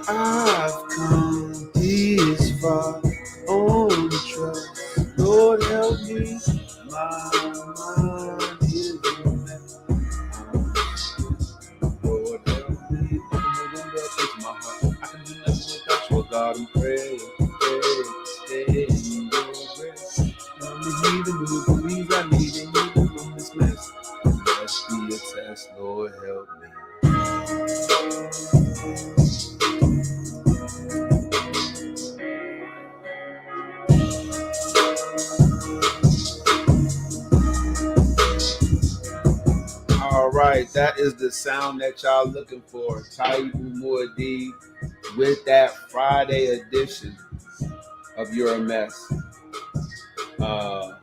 I've come this far on trust. Lord help me, my mind is a mess. Lord help me, I can that into my heart. I can do nothing without you, God. I'm praying, stay in your grace. Help me be the new believe I need in you from this mess. Must be a test, Lord help me. All right, that is the sound that y'all looking for. Taibu Muad'Dib with that Friday edition of You're a Mess. I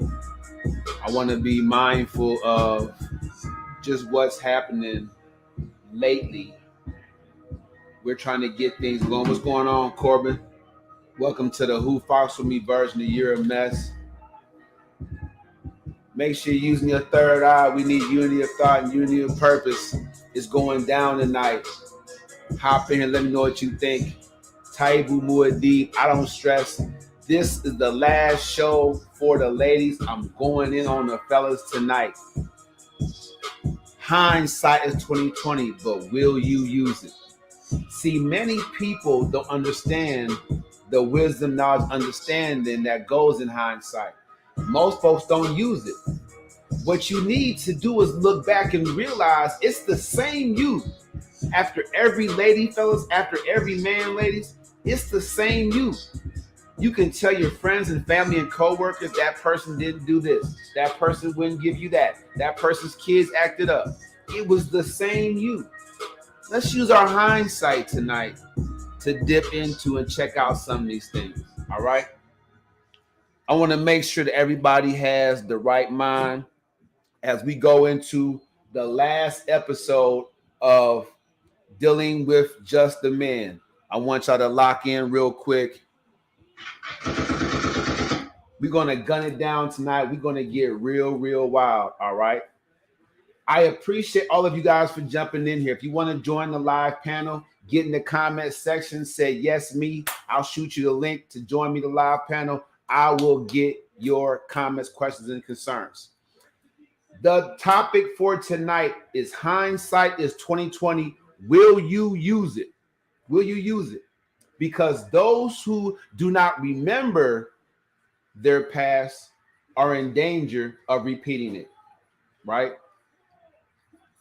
want to be mindful of just what's happening lately. We're trying to get things going. What's going on, Corbin? Welcome to the Who Fox With Me version of You're a Mess. Make sure you're using your third eye. We need unity of thought and unity of purpose. It's going down tonight. Hop in and let me know what you think. Taibu Muad'Dib, I don't stress. This is the last show for the ladies. I'm going in on the fellas tonight. Hindsight is 2020, but will you use it? See, many people don't understand the wisdom, knowledge, understanding that goes in hindsight. Most folks don't use it. What you need to do is look back and realize it's the same you. After every lady, fellas, after every man, ladies, it's the same you. You can tell your friends and family and co-workers that person didn't do this. That person wouldn't give you that. That person's kids acted up. It was the same you. Let's use our hindsight tonight to dip into and check out some of these things. All right? I want to make sure that everybody has the right mind as we go into the last episode of Dealing with Just the Men. I want y'all to lock in real quick. We're going to gun it down tonight. We're going to get real wild. All right? I appreciate all of you guys for jumping in here. If you want to join the live panel, get in the comment section, say yes, me. I'll shoot you the link to join me the live panel. I will get your comments, questions, and concerns. The topic for tonight is hindsight is 2020. Will you use it? Will you use it? Because those who do not remember their past are in danger of repeating it, right?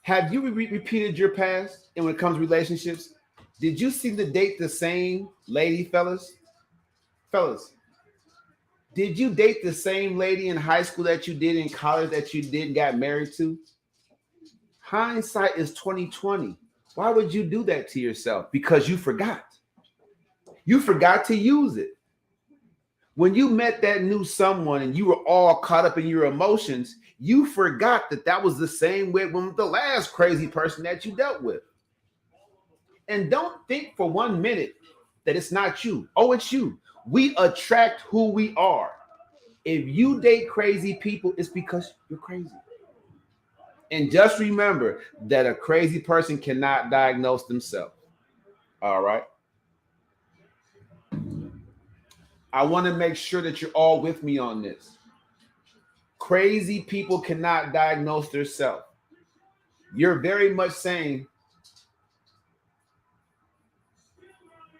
Have you repeated your past? And when it comes to relationships, did you seem to date the same lady, fellas? Fellas, did you date the same lady in high school that you did in college that you did and got married to? Hindsight is 2020. Why would you do that to yourself? Because you forgot. You forgot to use it. When you met that new someone and you were all caught up in your emotions, you forgot that that was the same way with the last crazy person that you dealt with. And don't think for 1 minute that it's not you. Oh, it's you. We attract who we are. If you date crazy people, it's because you're crazy. And just remember that a crazy person cannot diagnose themselves. All right. I want to make sure that you're all with me on this. Crazy people cannot diagnose themselves. You're very much saying,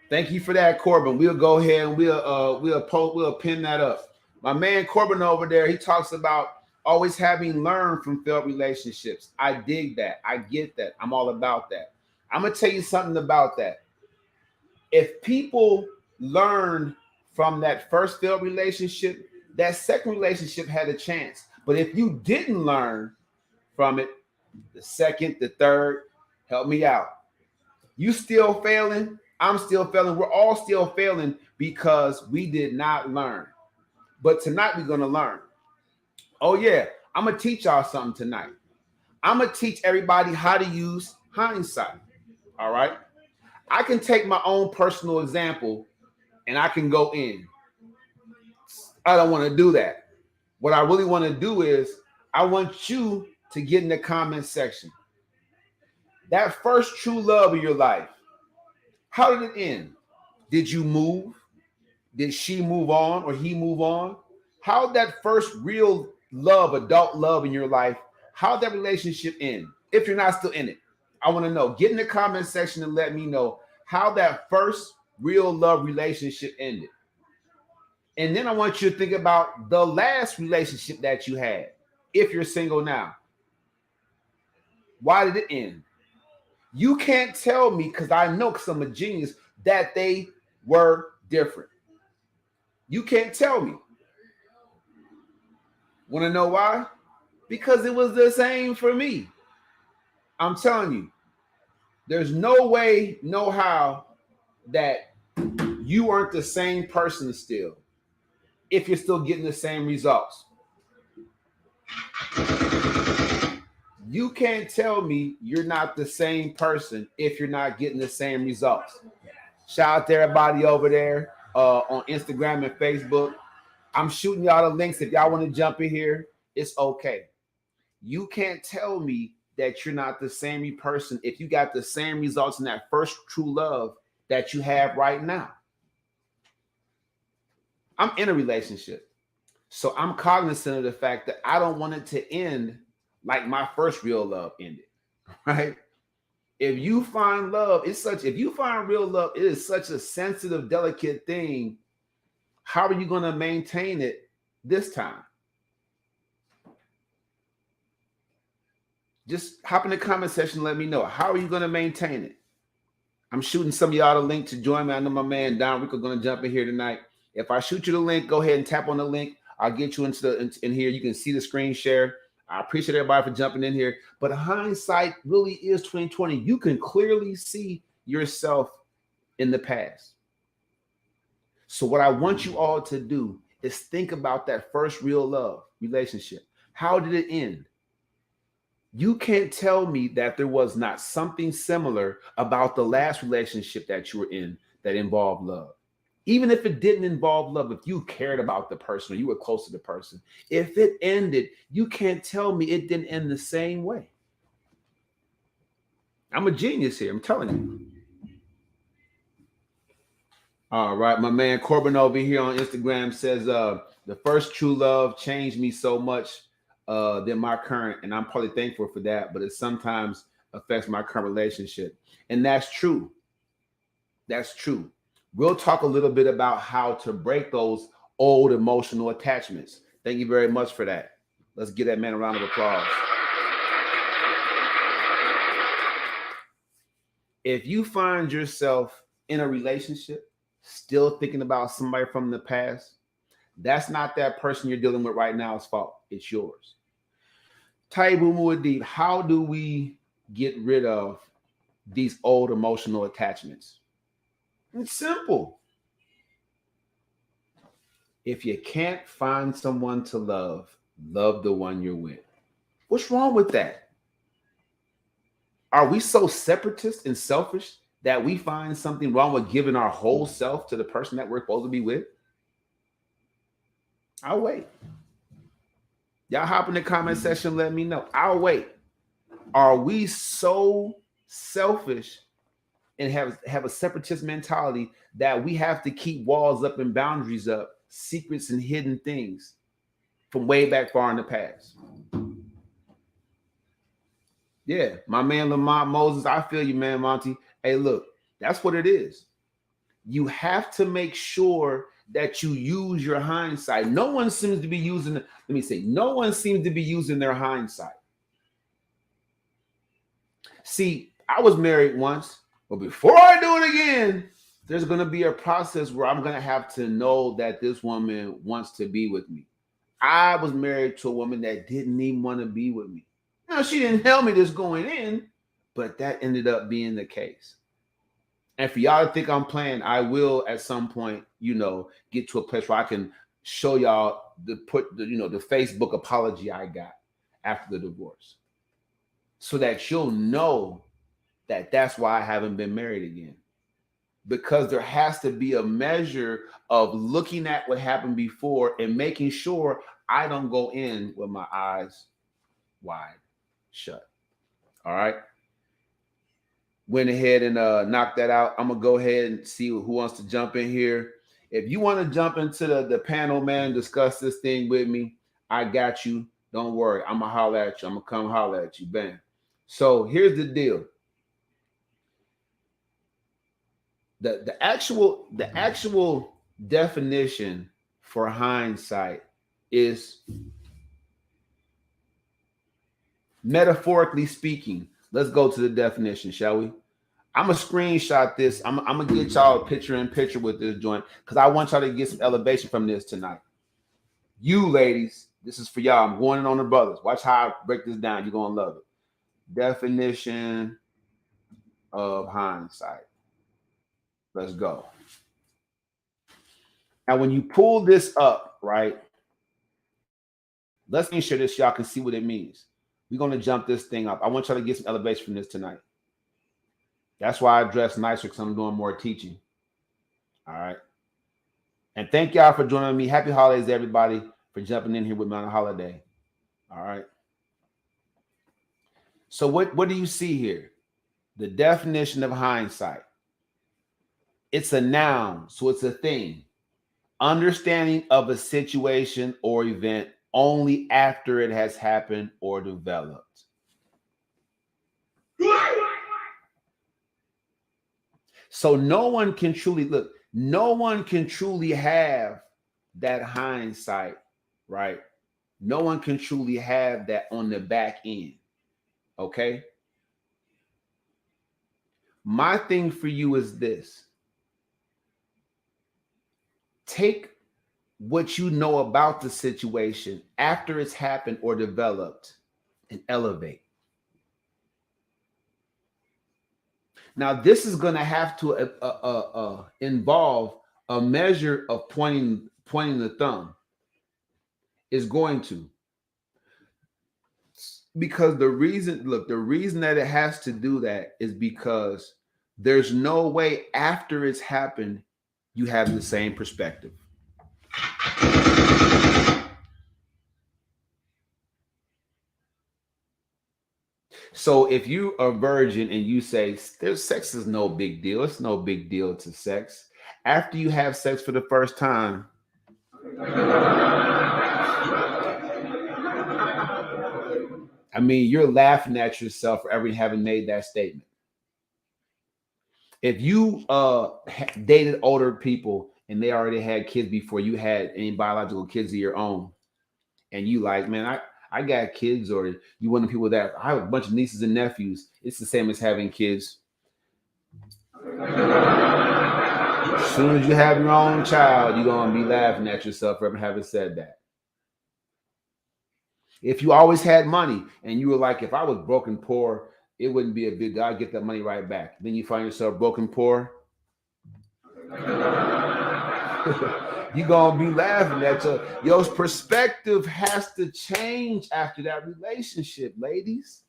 thank you for that, Corbin. We'll go ahead and we'll pin that up. My man Corbin over there, he talks about always having learned from failed relationships. I dig that. I get that. I'm all about that. I'm going to tell you something about that. If people learn from that first failed relationship, that second relationship had a chance. But if you didn't learn from it, the second, the third, help me out. You still failing? I'm still failing. We're all still failing because we did not learn. But tonight we're going to learn. Oh, yeah. I'm going to teach y'all something tonight. I'm going to teach everybody how to use hindsight. All right. I can take my own personal example and I can go in. I don't want to do that. What I really want to do is I want you to get in the comment section. That first true love of your life, how did it end? Did you move? Did she move on or he move on? How that first real love, adult love in your life, how that relationship end? If you're not still in it, I want to know. Get in the comment section and let me know how that first real love relationship ended. And then I want you to think about the last relationship that you had. If you're single now, why did it end? You can't tell me, because I know, because I'm a genius, that they were different. You can't tell me. Want to know why? Because it was the same for me. I'm telling you, there's no way, no how that you aren't the same person still if you're still getting the same results. You can't tell me you're not the same person if you're not getting the same results. Shout out to everybody over there on Instagram and Facebook. I'm shooting y'all the links. If y'all want to jump in here, it's okay. You can't tell me that you're not the same person if you got the same results in that first true love that you have right now. I'm in a relationship, so I'm cognizant of the fact that I don't want it to end like my first real love ended, right? If you find love, if you find real love, it is such a sensitive, delicate thing. How are you going to maintain it this time? Just hop in the comment section and let me know. How are you going to maintain it? I'm shooting some of y'all the link to join me. I know my man Don Rico going to jump in here tonight. If I shoot you the link, go ahead and tap on the link. I'll get you in here. You can see the screen share. I appreciate everybody for jumping in here. But hindsight really is 2020. You can clearly see yourself in the past. So what I want you all to do is think about that first real love relationship. How did it end? You can't tell me that there was not something similar about the last relationship that you were in that involved love. Even if it didn't involve love, if you cared about the person or you were close to the person, if it ended, you can't tell me it didn't end the same way. I'm a genius here, I'm telling you. All right, my man Corbin over here on Instagram says, the first true love changed me so much than my current, and I'm probably thankful for that, but it sometimes affects my current relationship. And that's true. That's true. We'll talk a little bit about how to break those old emotional attachments. Thank you very much for that. Let's give that man a round of applause. If you find yourself in a relationship still thinking about somebody from the past, that's not that person you're dealing with right now's fault. It's yours. Taibu Muad'Dib, how do we get rid of these old emotional attachments? It's simple. If you can't find someone to love, love the one you're with. What's wrong with that? Are we so separatist and selfish that we find something wrong with giving our whole self to the person that we're supposed to be with? I'll wait. Y'all hop in the comment section, let me know. I'll wait. Are we so selfish and have a separatist mentality that we have to keep walls up and boundaries up, secrets and hidden things from way back far in the past? Yeah, my man Lamont Moses, I feel you, man, Monty. Hey, look, that's what it is. You have to make sure that you use your hindsight. No one seems to be using, no one seems to be using their hindsight. See, I was married once, but before I do it again, there's going to be a process where I'm going to have to know that this woman wants to be with me. I was married to a woman that didn't even want to be with me. Now, she didn't tell me this going in, but that ended up being the case. And for y'all to think I'm playing, I will at some point, get to a place where I can show y'all the Facebook apology I got after the divorce, so that you'll know that that's why I haven't been married again. Because there has to be a measure of looking at what happened before and making sure I don't go in with my eyes wide shut. All right. Went ahead and knocked that out. I'm gonna go ahead and see who wants to jump in here. If you want to jump into the panel, man, discuss this thing with me, I got you. Don't worry. I'm gonna holler at you. I'm gonna come holler at you. Bam. So here's the deal. The actual definition for hindsight is, metaphorically speaking. Let's go to the definition, shall we? I'm gonna screenshot this. I'm gonna get y'all a picture in picture with this joint because I want y'all to get some elevation from this tonight. You ladies, this is for y'all. I'm going in on the brothers. Watch how I break this down. You're gonna love it. Definition of hindsight. Let's go. Now, when you pull this up, right? Let's make sure this y'all can see what it means. We're gonna jump this thing up. I want y'all to get some elevation from this tonight. That's why I dress nicer, because I'm doing more teaching. All right. And thank y'all for joining me. Happy holidays, everybody, for jumping in here with me on a holiday. All right. So what do you see here? The definition of hindsight. It's a noun, so it's a thing. Understanding of a situation or event only after it has happened or developed. So no one can truly look. No one can truly have that hindsight, right? No one can truly have that on the back end. Okay. My thing for you is this. Take what you know about the situation after it's happened or developed and elevate. Now, this is going to have to involve a measure of pointing the thumb. Is going to. Because the reason that it has to do that is because there's no way after it's happened you have the same perspective. So if you are a virgin and you say there's sex is no big deal, it's no big deal to sex. After you have sex for the first time, I mean, you're laughing at yourself for ever having made that statement. If you dated older people and they already had kids before you had any biological kids of your own, and you like, man, I got kids, or you one of the people that I have a bunch of nieces and nephews, it's the same as having kids. As soon as you have your own child, you're going to be laughing at yourself for ever having said that. If you always had money and you were like, if I was broken poor, it wouldn't be a big deal. I'd get that money right back. Then you find yourself broken poor. You're going to be laughing at your perspective has to change after that relationship, ladies.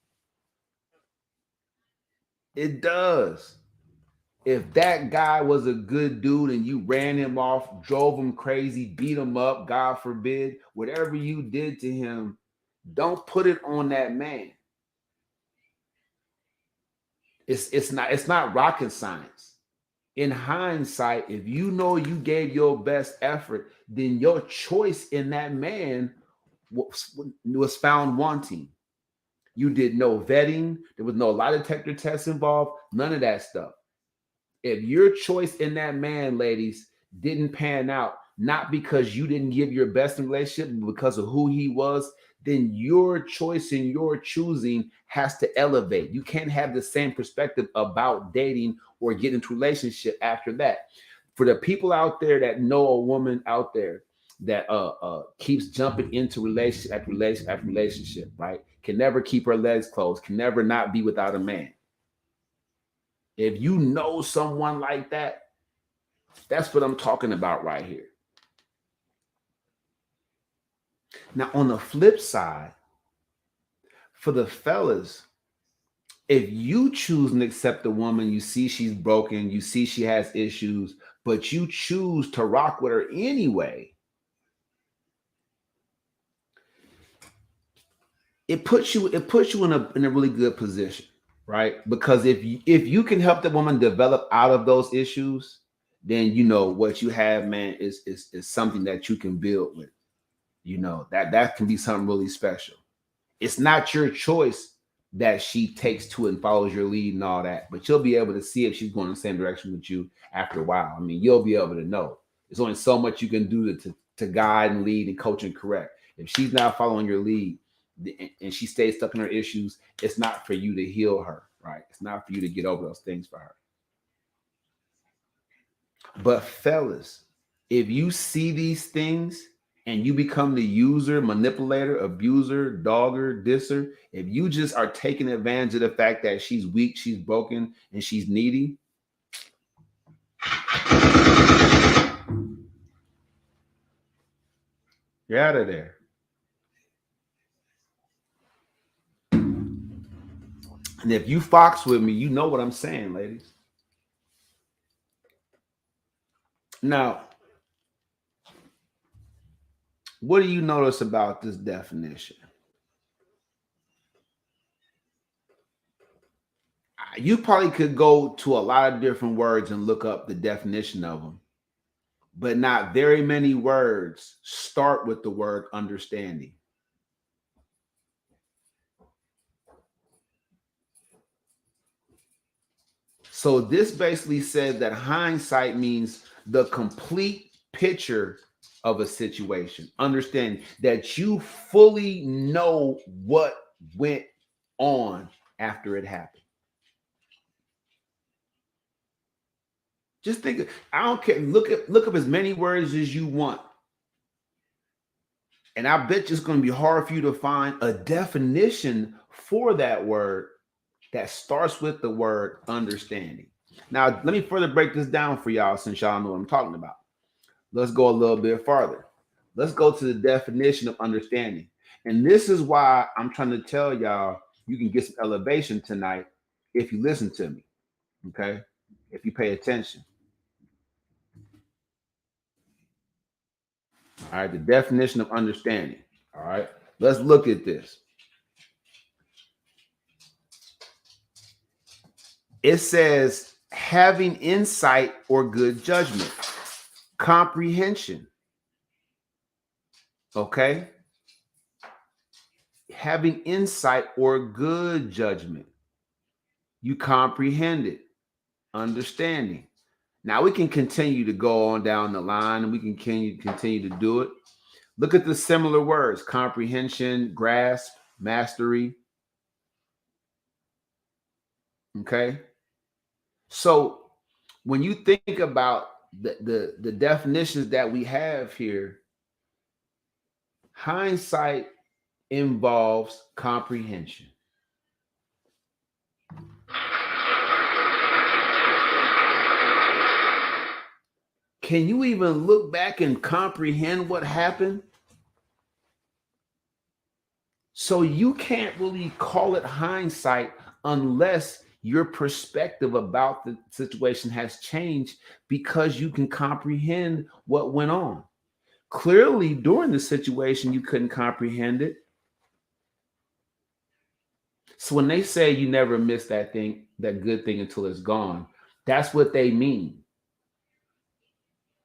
It does. If that guy was a good dude and you ran him off, drove him crazy, beat him up, God forbid, whatever you did to him, don't put it on that man. It's not rocket science. In hindsight, if you know you gave your best effort, then your choice in that man was found wanting. You did no vetting. There was no lie detector tests involved. None of that stuff. If your choice in that man, ladies, didn't pan out, not because you didn't give your best in relationship, but because of who he was, then your choice and your choosing has to elevate. You can't have the same perspective about dating or get into a relationship after that. For the people out there that know a woman out there that keeps jumping into relationship after relationship after relationship, right? Can never keep her legs closed, can never not be without a man. If you know someone like that, that's what I'm talking about right here. Now, on the flip side, for the fellas, if you choose and accept a woman, you see she's broken, you see she has issues, but you choose to rock with her anyway, it puts you in a really good position, right? Because if you can help the woman develop out of those issues, then you know what you have, man, is something that you can build with. You know, that can be something really special. It's not your choice that she takes to and follows your lead and all that, but you'll be able to see if she's going in the same direction with you after a while. I mean, you'll be able to know. There's only so much you can do to guide and lead and coach and correct. If she's not following your lead and she stays stuck in her issues, it's not for you to heal her, right? It's not for you to get over those things for her. But fellas, if you see these things and you become the user, manipulator, abuser, dogger, disser, if you just are taking advantage of the fact that she's weak, she's broken, and she's needy, you're out of there. And if you fox with me, you know what I'm saying, ladies. Now, what do you notice about this definition? You probably could go to a lot of different words and look up the definition of them, but not very many words start with the word understanding. So this basically says that hindsight means the complete picture of a situation, understanding that you fully know what went on after it happened. Just think, I don't care. Look up as many words as you want. And I bet you it's going to be hard for you to find a definition for that word that starts with the word understanding. Now, let me further break this down for y'all since y'all know what I'm talking about. Let's go a little bit farther. Let's go to the definition of understanding. And this is why I'm trying to tell y'all you can get some elevation tonight if you listen to me, okay? If you pay attention. All right, the definition of understanding. All right, let's look at this. It says having insight or good judgment, comprehension. Okay, having insight or good judgment. You comprehend it, understanding. Now we can continue to go on down the line and we can continue to do it. Look at the similar words: comprehension, grasp, mastery. Okay. So when you think about the definitions that we have here, hindsight involves comprehension. Can you even look back and comprehend what happened? So you can't really call it hindsight unless your perspective about the situation has changed because you can comprehend what went on. Clearly, during the situation, you couldn't comprehend it. So when they say you never miss that thing, that good thing until it's gone, that's what they mean.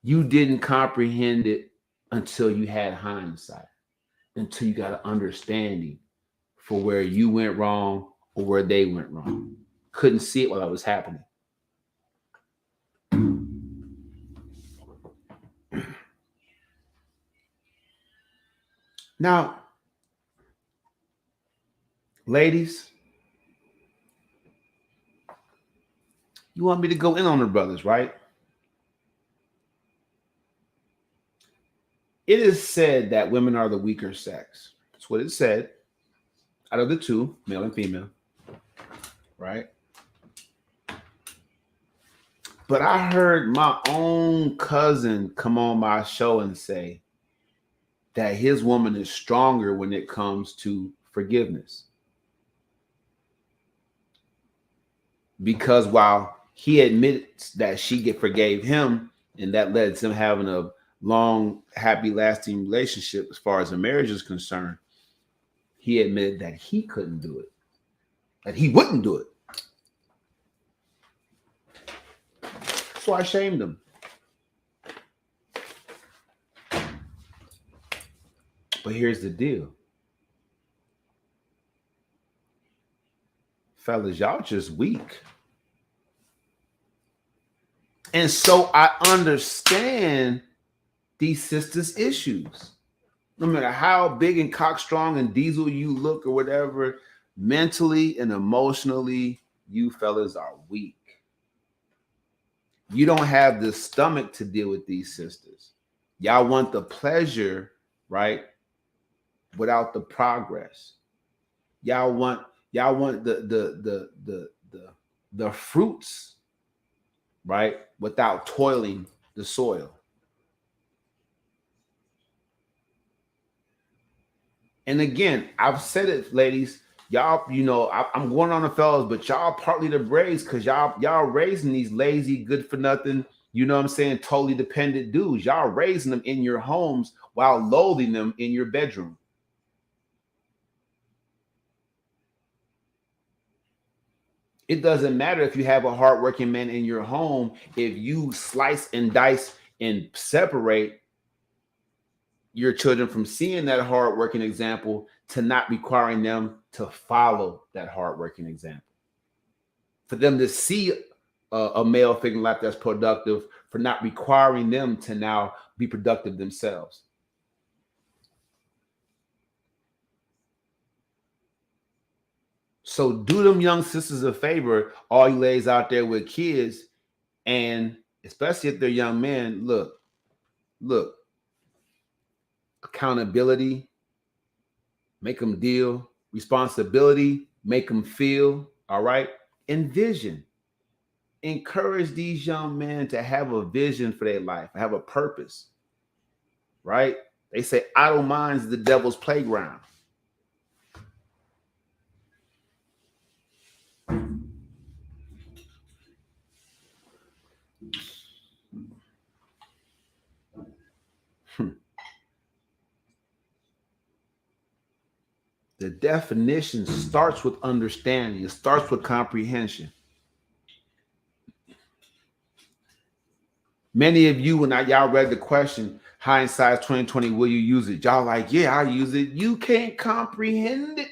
You didn't comprehend it until you had hindsight, until you got an understanding for where you went wrong or where they went wrong. Couldn't see it while it was happening. Now, ladies, you want me to go in on the brothers, right? It is said that women are the weaker sex. That's what it said. Out of the two, male and female, right? But I heard my own cousin come on my show and say that his woman is stronger when it comes to forgiveness. Because while he admits that she forgave him, and that led to him having a long, happy, lasting relationship as far as a marriage is concerned, He admitted that he couldn't do it, that he wouldn't do it. So I shamed him. But here's the deal. Fellas, y'all just weak. And so I understand these sisters' issues. No matter how big and cockstrong and diesel you look or whatever, mentally and emotionally, you fellas are weak. You don't have the stomach to deal with these sisters. Y'all want the pleasure, right? Without the progress. Y'all want the fruits, right? Without toiling the soil. And again, I've said it, ladies. Y'all, I'm going on the fellas, but y'all partly the braves because y'all raising these lazy, good for nothing, you know what I'm saying, totally dependent dudes. Y'all raising them in your homes while loathing them in your bedroom. It doesn't matter if you have a hardworking man in your home. If you slice and dice and separate your children from seeing that hardworking example to not requiring them to follow that hardworking example. For them to see a male figure in life that's productive, for not requiring them to now be productive themselves. So do them young sisters a favor, all you ladies out there with kids, and especially if they're young men, look, accountability, make them deal, responsibility, make them feel, all right? And vision. Encourage these young men to have a vision for their life, have a purpose, right? They say idle minds is the devil's playground. The definition starts with understanding. It starts with comprehension. Many of you, when y'all read the question, hindsight 2020, will you use it? Y'all like, yeah, I'll use it. You can't comprehend it.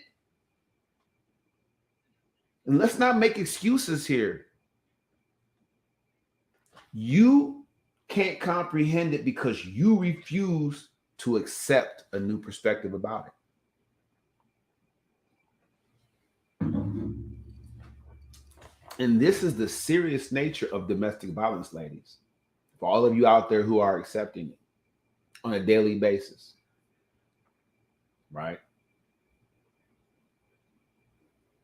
And let's not make excuses here. You can't comprehend it because you refuse to accept a new perspective about it. And this is the serious nature of domestic violence, ladies. For all of you out there who are accepting it on a daily basis, right?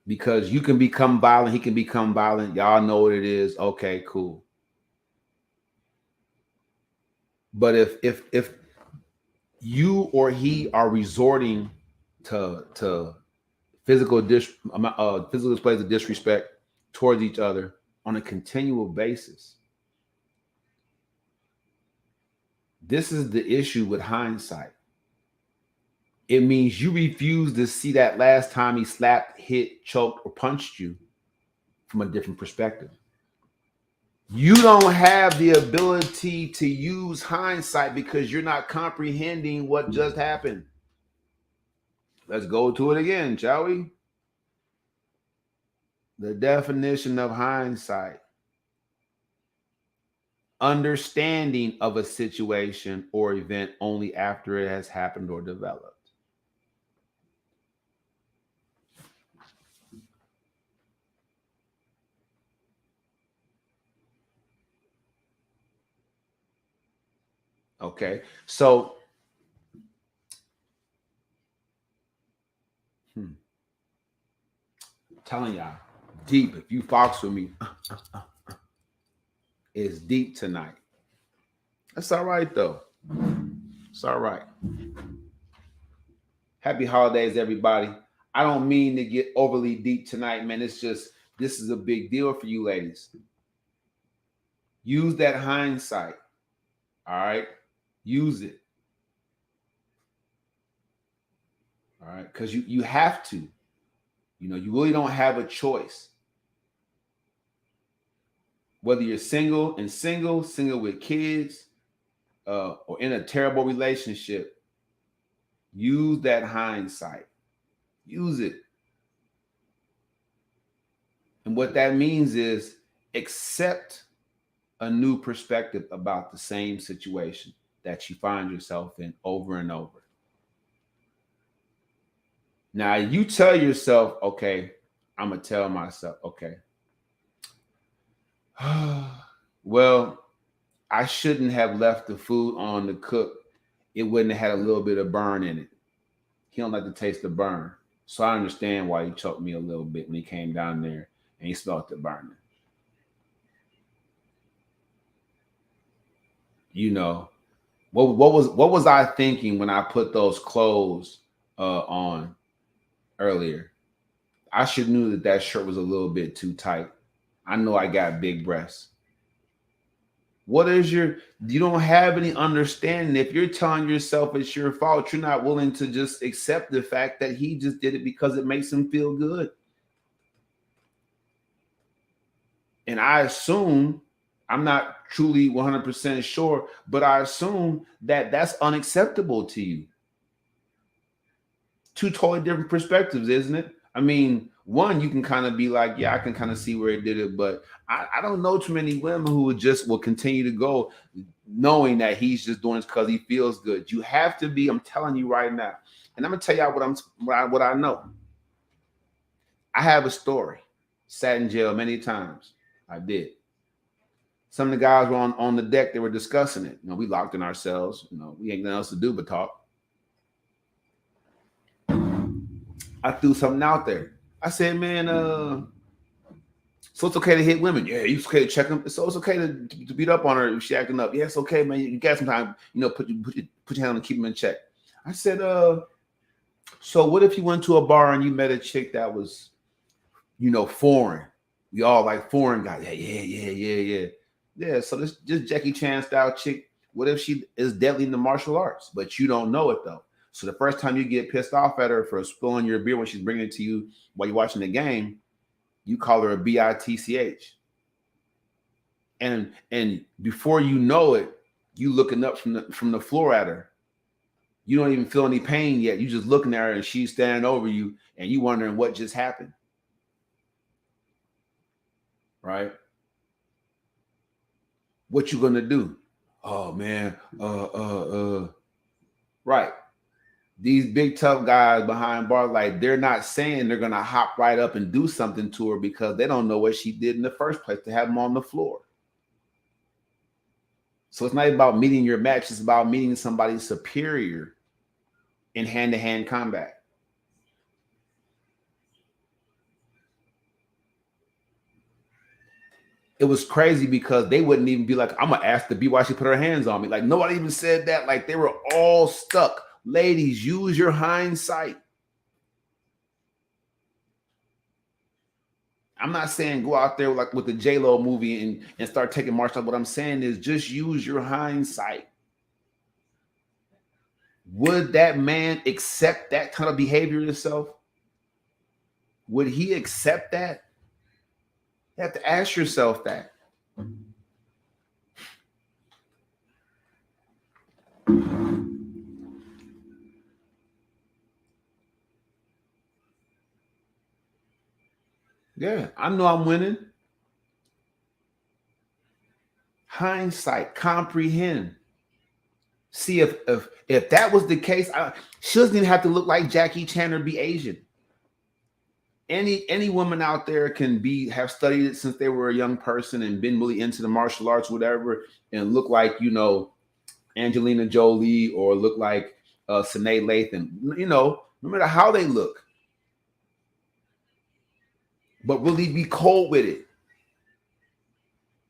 Because you can become violent, he can become violent. Y'all know what it is. Okay, cool. But if you or he are resorting to physical displays of disrespect towards each other on a continual basis, this is the issue with hindsight. It means you refuse to see that last time he slapped, hit, choked, or punched you from a different perspective. You don't have the ability to use hindsight because you're not comprehending what just happened. Let's go to it again, shall we? The definition of hindsight: understanding of a situation or event only after it has happened or developed. Okay, so I'm telling y'all, deep. If you fox with me, it's deep tonight. That's all right though. It's all right. Happy holidays, everybody. I don't mean to get overly deep tonight, man. It's just this is a big deal for you ladies. Use that hindsight. All right. Use it. All right, because you have to. You really don't have a choice. Whether you're single with kids, or in a terrible relationship, use that hindsight. Use it. And what that means is accept a new perspective about the same situation that you find yourself in over and over. Now you tell yourself, okay, I'm going to tell myself, okay, well, I shouldn't have left the food on the cook. It wouldn't have had a little bit of burn in it. He don't like to taste the burn. So I understand why he choked me a little bit when he came down there and he smelled the burning. What was I thinking when I put those clothes on earlier? I should knew that shirt was a little bit too tight. I know I got big breasts. You don't have any understanding. If you're telling yourself it's your fault, you're not willing to just accept the fact that he just did it because it makes him feel good. And I assume, I'm not truly 100% sure, but I assume that that's unacceptable to you. Two totally different perspectives, isn't it? I mean, one, you can kind of be like, yeah, I can kind of see where it did it, but I don't know too many women who will continue to go knowing that he's just doing it because he feels good. You have to be, I'm telling you right now. And I'm gonna tell y'all what I know. I have a story. Sat in jail many times. I did. Some of the guys were on the deck, they were discussing it. We locked in ourselves, we ain't nothing else to do but talk. I threw something out there. I said, man, so it's okay to hit women. Yeah, it's okay to check them. So it's okay to beat up on her if she's acting up. Yeah, it's okay, man. You got some time, put your hand on and keep them in check. I said, so what if you went to a bar and you met a chick that was, foreign? We all like foreign guys. Yeah. Yeah, so this just Jackie Chan style chick, what if she is deadly in the martial arts, but you don't know it though? So the first time you get pissed off at her for spilling your beer when she's bringing it to you while you're watching the game, you call her a bitch. And before you know it, you looking up from the floor at her. You don't even feel any pain yet. You just looking at her and she's standing over you and you wondering what just happened. Right? What you gonna do? Oh man, right. These big tough guys behind bars, like they're not saying they're gonna hop right up and do something to her because they don't know what she did in the first place to have them on the floor. So it's not about meeting your match, it's about meeting somebody superior in hand-to-hand combat. It was crazy because they wouldn't even be like, I'm gonna ask the B why she put her hands on me. Like nobody even said that. Like they were all stuck. Ladies, use your hindsight. I'm not saying go out there like with the J-Lo movie and start taking martial arts. What I'm saying is just use your hindsight. Would that man accept that kind of behavior himself? Would he accept that? You have to ask yourself that. Yeah, I know I'm winning. Hindsight, comprehend. See if that was the case, she doesn't even have to look like Jackie Chan or be Asian. Any woman out there can have studied it since they were a young person and been really into the martial arts, whatever, and look like Angelina Jolie or look like Sinead Lathan. No matter how they look, but really be cold with it.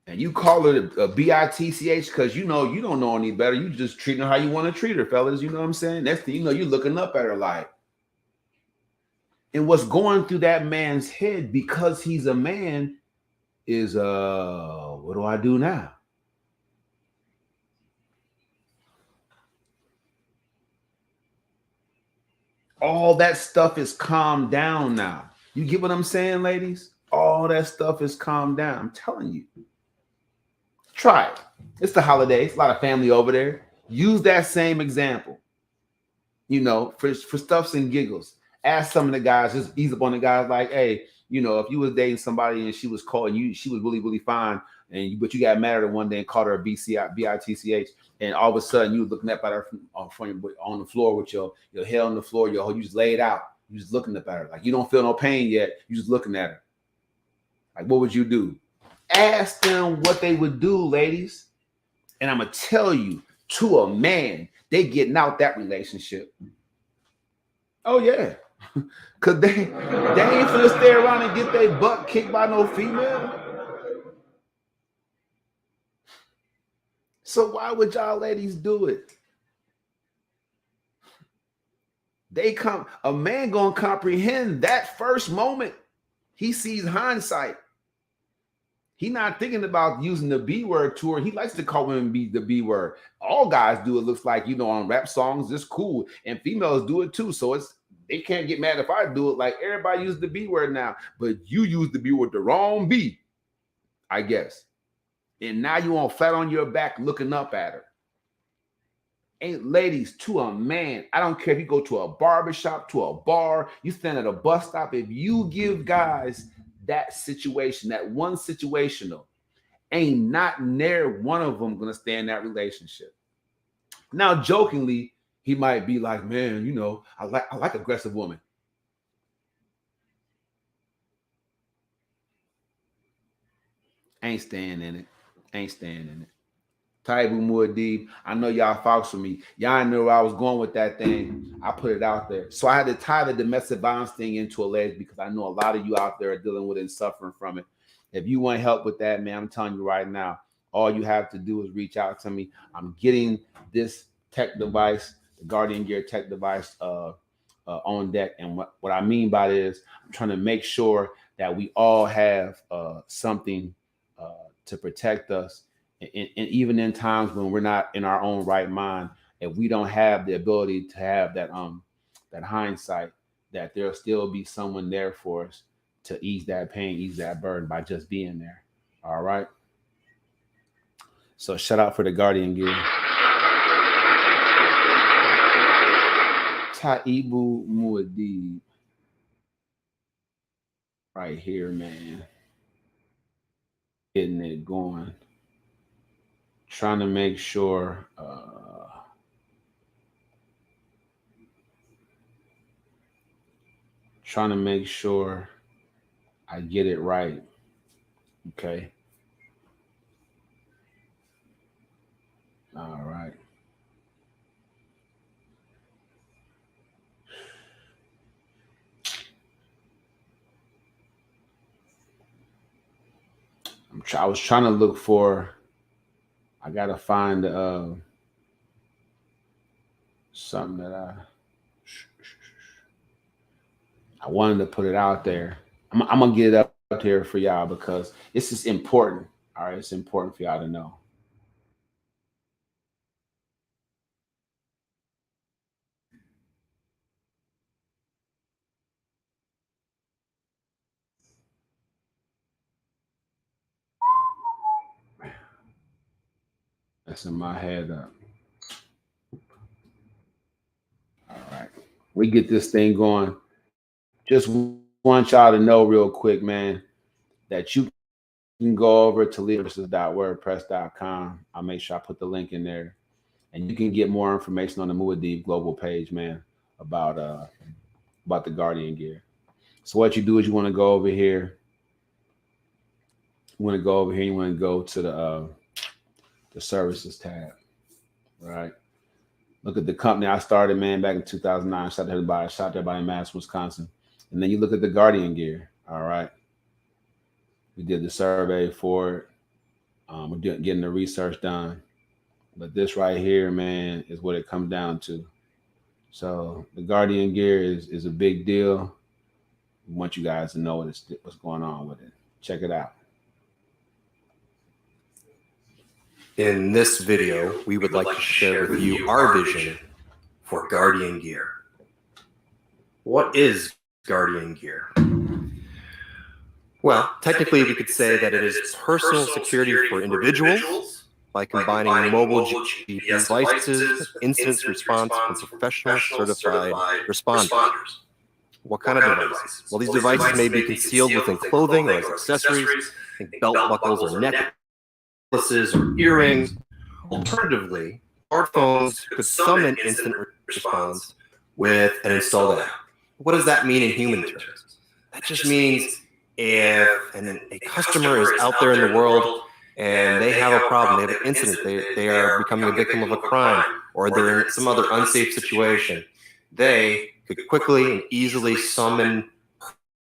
And you call her a bitch because you don't know any better. You just treating her how you want to treat her, fellas. You know what I'm saying? Next thing you know, you're looking up at her like. And what's going through that man's head because he's a man is what do I do now? All that stuff is calmed down now. You get what I'm saying, ladies? All that stuff is calmed down. I'm telling you. Try it. It's the holidays. A lot of family over there. Use that same example. You know, for stuffs and giggles. Ask some of the guys, just ease up on the guys like, hey, you know, if you was dating somebody and she was calling you, she was really, really fine, but you got mad at her one day and called her a bitch, and all of a sudden you was looking up at her on the floor with your head on the floor, you just laid out. You just looking up at her. Like you don't feel no pain yet. You just looking at her. Like, what would you do? Ask them what they would do, ladies. And I'm going to tell you, to a man, they getting out that relationship. Oh, yeah. Because they ain't finna stay around and get their butt kicked by no female. So why would y'all ladies do it? A man gonna comprehend that first moment. He sees hindsight. He not thinking about using the B word to her. He likes to call women the B word. All guys do it, looks like, on rap songs. It's cool. And females do it too. So they can't get mad if I do it. Like everybody uses the B word now. But you use the B word, the wrong B, I guess. And now you on flat on your back looking up at her. And ladies, to a man, I don't care if you go to a barbershop, to a bar, you stand at a bus stop. If you give guys that situation, that one situational, ain't not near one of them gonna stay in that relationship. Now, jokingly, he might be like, man, I like aggressive women. Ain't staying in it. Taibu Muad'Dib, I know y'all folks with me. Y'all knew where I was going with that thing. I put it out there. So I had to tie the domestic violence thing into a ledge because I know a lot of you out there are dealing with it and suffering from it. If you want help with that, man, I'm telling you right now, all you have to do is reach out to me. I'm getting this tech device, the Guardian Gear tech device, on deck. And what I mean by it is I'm trying to make sure that we all have something to protect us. And even in times when we're not in our own right mind, if we don't have the ability to have that hindsight, that there'll still be someone there for us to ease that pain, ease that burden by just being there. All right. So shout out for the Guardian Gear. Taibu Muad'Dib. Right here, man. Getting it going. Trying to make sure I get it right. Okay. All right. I was trying to look for. I gotta find something that I wanted to put it out there. I'm gonna get it up here for y'all because this is important. All right, it's important for y'all to know. That's in my head up. All right, we get this thing going. Just want y'all to know real quick, man, that you can go over to leadership.wordpress.com. I'll make sure I put the link in there, and you can get more information on the Muad'Dib global page, man, about the Guardian Gear. So what you do is you want to go over here. You want to go to the services tab, right? Look at the company I started, man, back in 2009. Shot there by in Madison, Wisconsin. And then you look at the Guardian Gear, all right? We did the survey for it. We're getting the research done. But this right here, man, is what it comes down to. So the Guardian Gear is a big deal. We want you guys to know what's going on with it. Check it out. In this video, we would like to share with you our vision for Guardian Gear. What is guardian gear? Well, technically, we could say that it is personal security for individuals by combining mobile GPS devices with incident response from professional certified responders. What kind of devices? Well, these devices may be concealed within clothing or as accessories, like belt buckles or necklaces or earrings. Alternatively, smartphones could summon instant response with an installed app. What does that mean in human terms? That just means if a customer is out there in the world and they have a problem, they have an incident, they are becoming a victim of a crime, or they're in some other unsafe situation, they could quickly and easily summon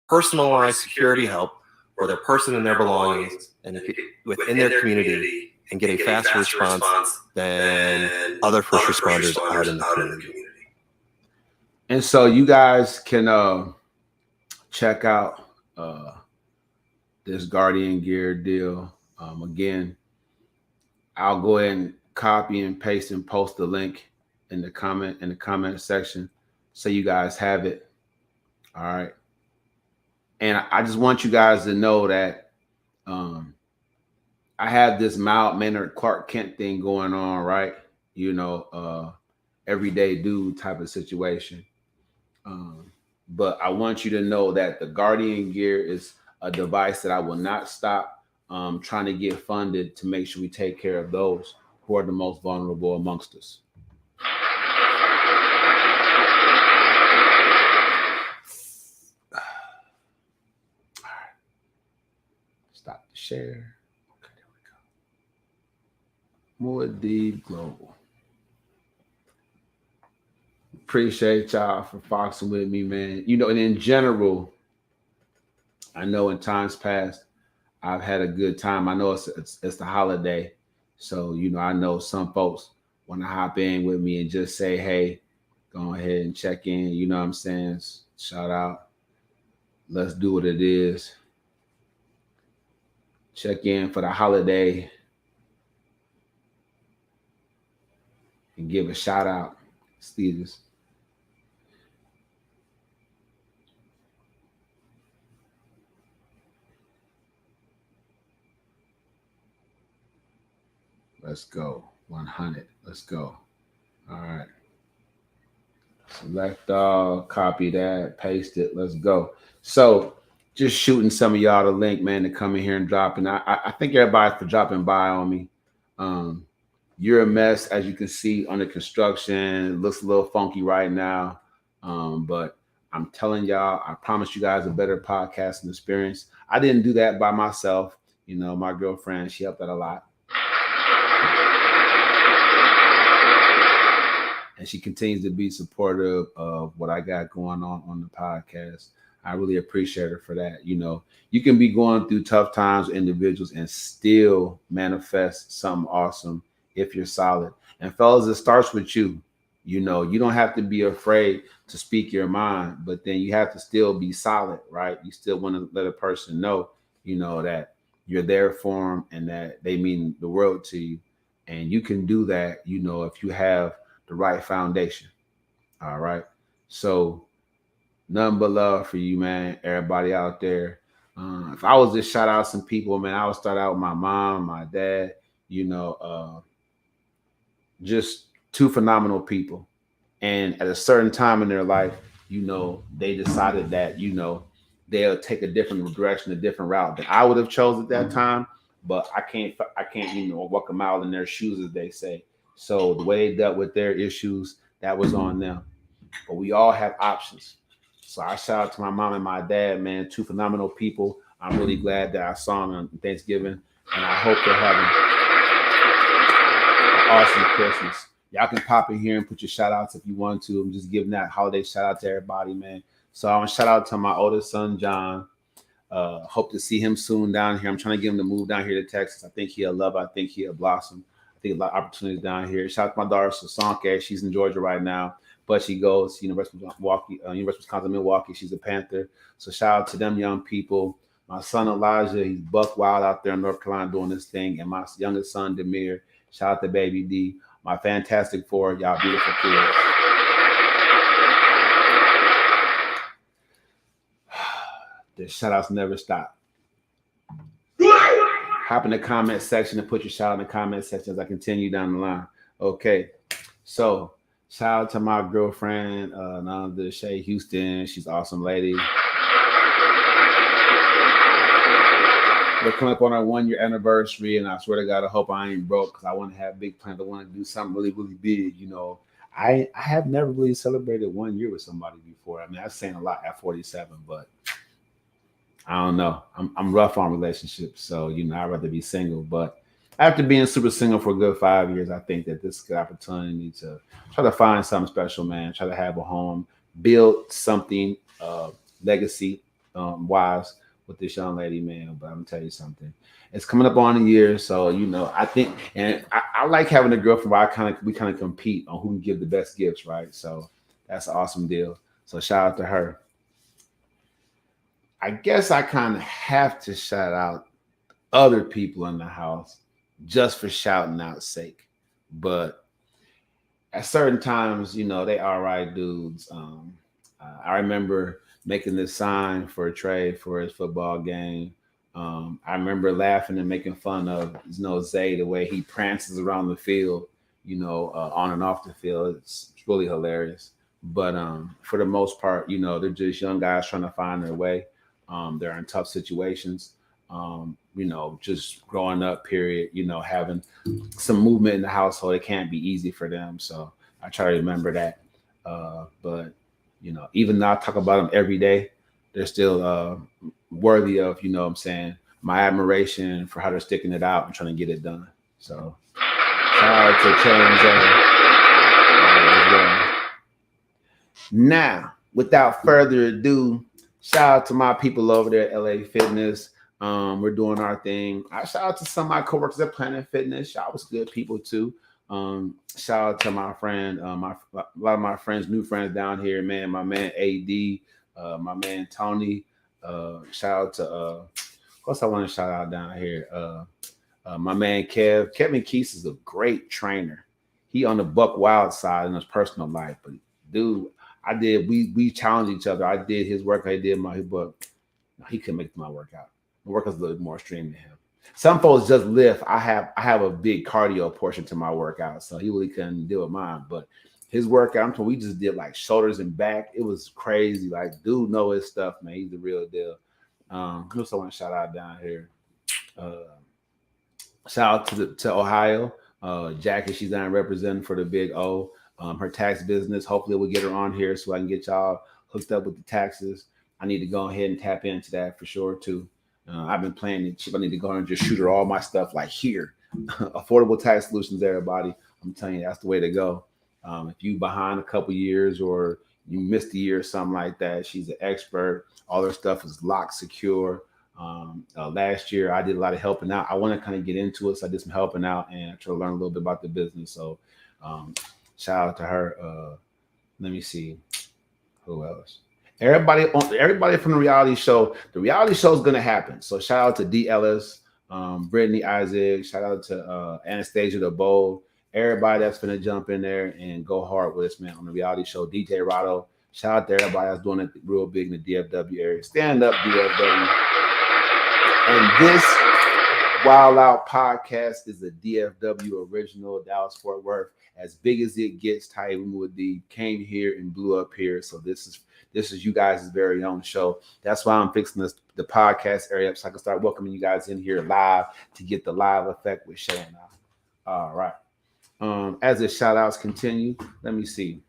personalized security help for their person and their belongings and within their community and get a faster response than other first responders out in the community. And so you guys can check out this Guardian Gear deal. Again, I'll go ahead and copy and paste and post the link in the comment section so you guys have it. All right. And I just want you guys to know that I have this mild-mannered Clark Kent thing going on, right? You know, everyday dude type of situation. But I want you to know that the Guardian Gear is a device that I will not stop trying to get funded to make sure we take care of those who are the most vulnerable amongst us. All right. Stop the share. Okay, there we go. More deep global. Appreciate y'all for foxing with me, man. You know, and in general, I know in times past, I've had a good time. I know it's the holiday. So, you know, I know some folks want to hop in with me and just say, hey, go ahead and check in. You know what I'm saying? Shout out. Let's do what it is. Check in for the holiday and give a shout out. Steelers. Let's go. 100. Let's go. All right. Select all, copy that, paste it. Let's go. So just shooting some of y'all the link, man, to come in here and drop. And I thank everybody for dropping by on me. You're a mess, as you can see, under construction. It looks a little funky right now. But I'm telling y'all, I promise you guys a better podcasting experience. I didn't do that by myself. You know, my girlfriend, she helped out a lot. And she continues to be supportive of what I got going on the podcast. I really appreciate her for that. You know, you can be going through tough times with individuals and still manifest something awesome if you're solid. And fellas, it starts with you. You know, you don't have to be afraid to speak your mind, but then you have to still be solid, right? You still want to let a person know, you know, that you're there for them and that they mean the world to you. And you can do that, you know, if you have the right foundation. All right. So nothing but love for you, man. Everybody out there. If I was to shout out some people, man, I would start out with my mom, my dad, you know, just two phenomenal people. And at a certain time in their life, you know, they decided that, you know, they'll take a different direction, a different route that I would have chose at that time. But I can't, you know, walk a mile in their shoes, as they say. So the way they dealt with their issues, that was on them. But we all have options. So I shout out to my mom and my dad, man, two phenomenal people. I'm really glad that I saw them on Thanksgiving, and I hope they're having an awesome Christmas. Y'all can pop in here and put your shout outs if you want to. I'm just giving that holiday shout out to everybody, man. So I want to shout out to my oldest son, John. Hope to see him soon down here. I'm trying to get him to move down here to Texas. I think he'll love it. I think he'll blossom. I think a lot of opportunities down here. Shout out to my daughter, Sasanke. She's in Georgia right now, but she goes to University of Wisconsin, Milwaukee. She's a Panther. So shout out to them young people. My son, Elijah, he's buck wild out there in North Carolina doing this thing. And my youngest son, Demir. Shout out to Baby D. My Fantastic Four, y'all beautiful kids. The shout outs never stop. Hop in the comment section and put your shout out in the comment section as I continue down the line. Okay. So shout out to my girlfriend, none of the Shay Houston. She's an awesome lady. We're coming up on our 1 year anniversary, and I swear to God, I hope I ain't broke because I want to have big plans. I want to do something really, really big. You know, I have never really celebrated 1 year with somebody before. I mean, that's saying a lot at 47, but I don't know. I'm rough on relationships, so you know I'd rather be single. But after being super single for a good 5 years, I think that this is a good opportunity to try to find something special, man. Try to have a home, build something legacy wise with this young lady, man. But I'm gonna tell you something. It's coming up on a year, so you know I think, and I like having a girlfriend where we kind of compete on who can give the best gifts, right? So that's an awesome deal. So shout out to her. I guess I kind of have to shout out other people in the house just for shouting out sake. But at certain times, you know, they all right dudes. I remember making this sign for a trade for his football game. I remember laughing and making fun of, you know, Zay, the way he prances around the field, you know, on and off the field. It's really hilarious. But for the most part, you know, they're just young guys trying to find their way. They're in tough situations. You know, just growing up, period, you know, having some movement in the household, it can't be easy for them. So I try to remember that. But, you know, even though I talk about them every day, they're still worthy of, you know what I'm saying, my admiration for how they're sticking it out and trying to get it done. So shout out to Chains as well. Now, without further ado, shout out to my people over there at LA Fitness. We're doing our thing. I shout out to some of my coworkers at Planet Fitness. Y'all was good people too. Shout out to my friend, a lot of my friends, new friends down here, man. My man AD, my man Tony. Shout out to of course I want to shout out down here. My man Kev. Kevin Keese is a great trainer. He on the Buck Wild side in his personal life, but dude, we challenged each other. I did his work, I did my, but he couldn't make my workout. My workout's a little more extreme than him. Some folks just lift. I have a big cardio portion to my workout, so he really couldn't deal with mine. But his workout, I'm talking, we just did like shoulders and back. It was crazy. Like, dude know his stuff, man. He's the real deal. Also want to shout out down here. Shout out to Ohio. Jackie, she's down representing for the Big O. Her tax business. Hopefully we'll get her on here so I can get y'all hooked up with the taxes. I need to go ahead and tap into that for sure too. I've been playing it cheap. I need to go and just shoot her all my stuff like here. Affordable tax solutions, everybody. I'm telling you, that's the way to go. If you behind a couple years or you missed a year or something like that, she's an expert. All her stuff is locked, secure. Last year, I did a lot of helping out. I want to kind of get into it, so I did some helping out and try to learn a little bit about the business. So shout out to her. Let me see. Who else? Everybody from the reality show. The reality show is going to happen. So shout out to D. Ellis, Brittany Isaac. Shout out to Anastasia the Bold. Everybody that's going to jump in there and go hard with us, man, on the reality show. DJ Rado. Shout out to everybody that's doing it real big in the DFW area. Stand up, DFW. And this Wild Out podcast is a DFW original, Dallas Fort Worth. As big as it gets, Ty Woody came here and blew up here. So this is you guys' very own show. That's why I'm fixing the podcast area up so I can start welcoming you guys in here live to get the live effect with Shay and I. All right. As the shout outs continue, let me see.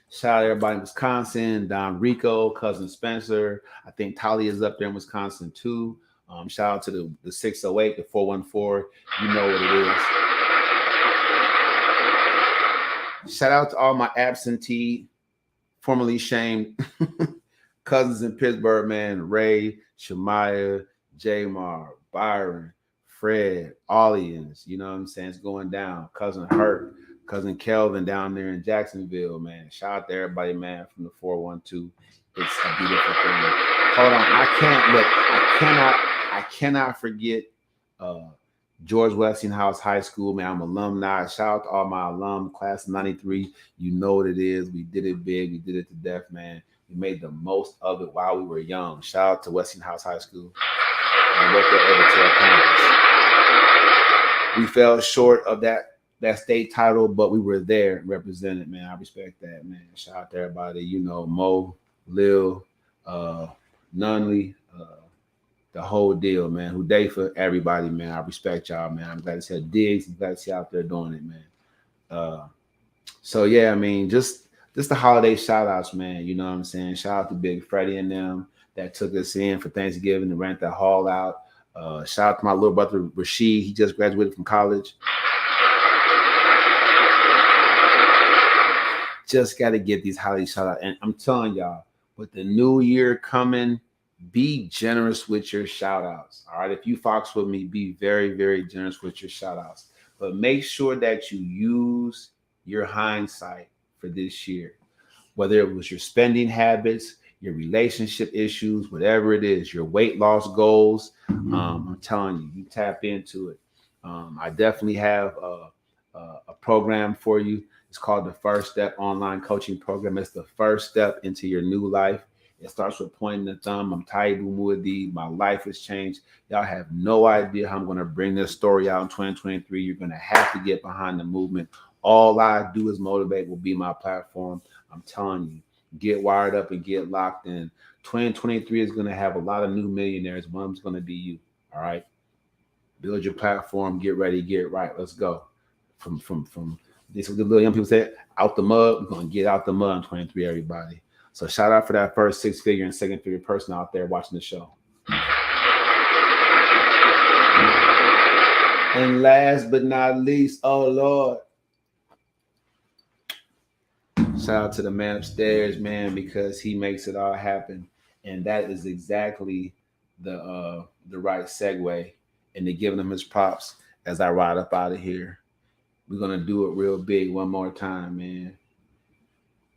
Shout out to everybody in Wisconsin, Don Rico, cousin Spencer. I think Talia is up there in Wisconsin too. Shout out to the 608, the 414. You know what it is. Shout out to all my absentee, formerly shamed cousins in Pittsburgh, man. Ray, Shemaiah, Jamar, Byron, Fred, Ollians. You know what I'm saying? It's going down. Cousin Hurt, cousin Kelvin down there in Jacksonville, man. Shout out to everybody, man, from the 412. It's a beautiful thing. Hold on. I cannot forget George Westinghouse High School, man. I'm alumni. Shout out to all my alum, class of 93. You know what it is. We did it big. We did it to death, man. We made the most of it while we were young. Shout out to Westinghouse High School and what they're able to accomplish. We fell short of that state title, but we were there and represented, man. I respect that, man. Shout out to everybody, Mo, Lil, Nunley, the whole deal, man. Hudayfa, everybody, man. I respect y'all, man. I'm glad to see Diggs. I'm glad to see out there doing it, man. So yeah, I mean, just the holiday shout outs, man. You know what I'm saying? Shout out to Big Freddie and them that took us in for Thanksgiving and rent that hall out. Shout out to my little brother Rashid. He just graduated from college. Just got to get these holiday shout outs. And I'm telling y'all, with the new year coming, be generous with your shout outs. All right. If you fox with me, be very, very generous with your shout outs. But make sure that you use your hindsight for this year, whether it was your spending habits, your relationship issues, whatever it is, your weight loss goals. I'm telling you, you tap into it. I definitely have a program for you. It's called the First Step Online Coaching Program. It's the first step into your new life. It starts with pointing the thumb. I'm Taibu Muad'Dib. My life has changed. Y'all have no idea how I'm going to bring this story out in 2023. You're going to have to get behind the movement. All I do is motivate will be my platform. I'm telling you, get wired up and get locked in. 2023 is going to have a lot of new millionaires. One of them's going to be you. All right. Build your platform. Get ready. Get right. Let's go. From this, what the little young people say, out the mud. We're going to get out the mud in 23, everybody. So shout out for that first 6-figure and 7-figure person out there watching the show. And last but not least, oh Lord, shout out to the man upstairs, man, because he makes it all happen. And that is exactly the right segue into giving him his props as I ride up out of here. We're going to do it real big one more time, man.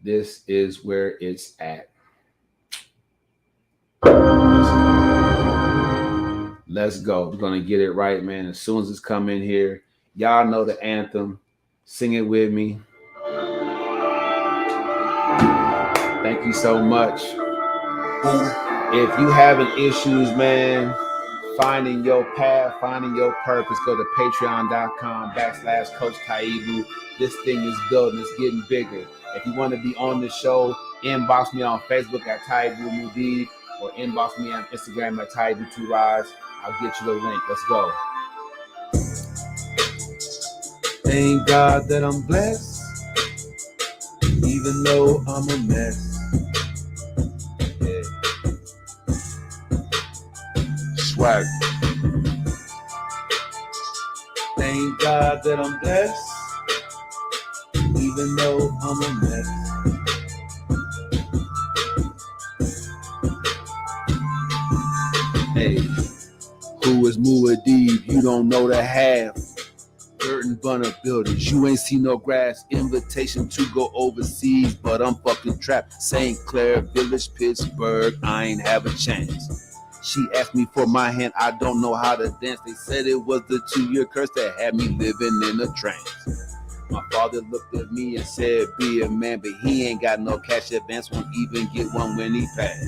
This is where it's at. Let's go. We're going to get it right, man. As soon as it's come in here, y'all know the anthem. Sing it with me. Thank you so much. If you having issues, man, finding your path, finding your purpose, go to patreon.com/Coach Taibu. This thing is building. It's getting bigger. If you want to be on the show, inbox me on Facebook at Taibu Muad'Dib or inbox me on Instagram at Taibu2Rise. I'll get you the link. Let's go. Thank God that I'm blessed, even though I'm a mess. Yeah. Swag. Thank God that I'm blessed, even though I'm a mess. Hey, who is Muad'Dib? You don't know the half. Dirt and Bunner buildings, you ain't see no grass. Invitation to go overseas, but I'm fucking trapped. St. Clair Village, Pittsburgh, I ain't have a chance. She asked me for my hand, I don't know how to dance. They said it was the 2-year curse that had me living in a trance. My father looked at me and said, be a man, but he ain't got no cash advance, won't even get one when he passed.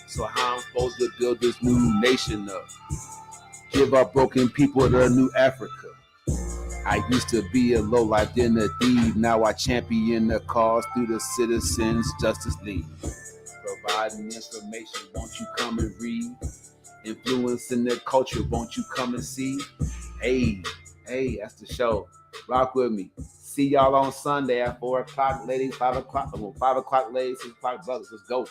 So how I'm supposed to build this new nation up? Give our broken people their new Africa. I used to be a lowlife, then a thief. Now I champion the cause through the Citizens Justice League. Providing information, won't you come and read? Influencing the culture, won't you come and see? Hey, that's the show. Rock with me. See y'all on Sunday at 4 o'clock, ladies, 5 o'clock, 5 o'clock, ladies, 6 o'clock, brothers. Let's go.